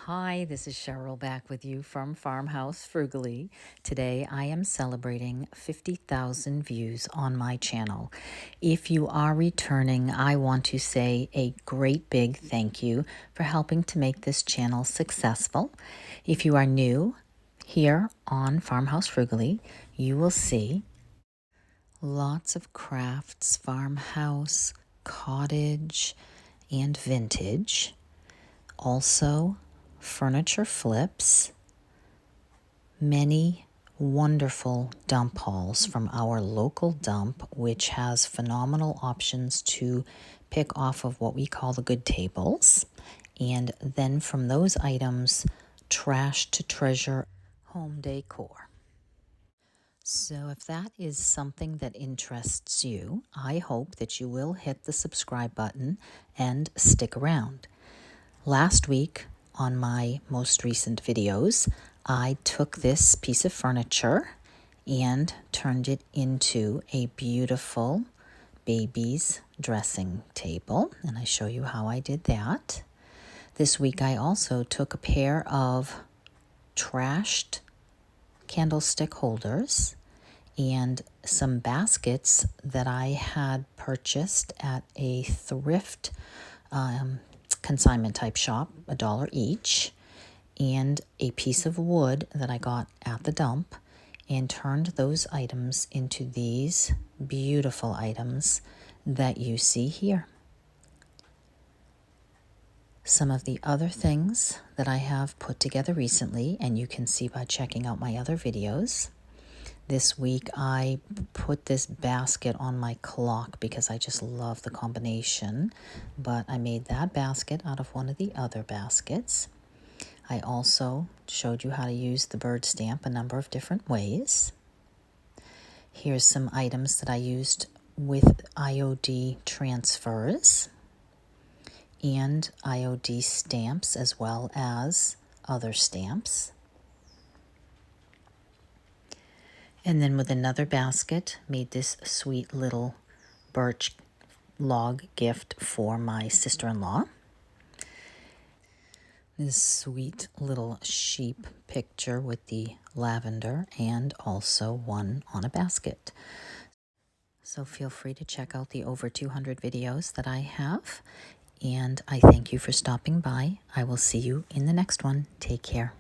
Hi, this is Cheryl back with you from Farmhouse Frugally. Today I am celebrating 50,000 views on my channel. If you are returning, I want to say a great big thank you for helping to make this channel successful. If you are new here on Farmhouse Frugally, you will see lots of crafts, farmhouse, cottage, and vintage. Also, furniture flips, many wonderful dump hauls from our local dump, which has phenomenal options to pick off of what we call the good tables. And then from those items, trash to treasure home decor. So if that is something that interests you, I hope that you will hit the subscribe button and stick around. Last week, on my most recent videos, I took this piece of furniture and turned it into a beautiful baby's dressing table, and I show you how I did that. This week I also took a pair of trashed candlestick holders and some baskets that I had purchased at a thrift consignment type shop, $1 each, and a piece of wood that I got at the dump, and turned those items into these beautiful items that you see here. Some of the other things that I have put together recently, and you can see by checking out my other videos. This week I put this basket on my clock because I just love the combination, but I made that basket out of one of the other baskets. I also showed you how to use the bird stamp a number of different ways. Here's some items that I used with IOD transfers and IOD stamps as well as other stamps. And then with another basket, made this sweet little birch log gift for my sister-in-law. This sweet little sheep picture with the lavender, and also one on a basket. So feel free to check out the over 200 videos that I have. And I thank you for stopping by. I will see you in the next one. Take care.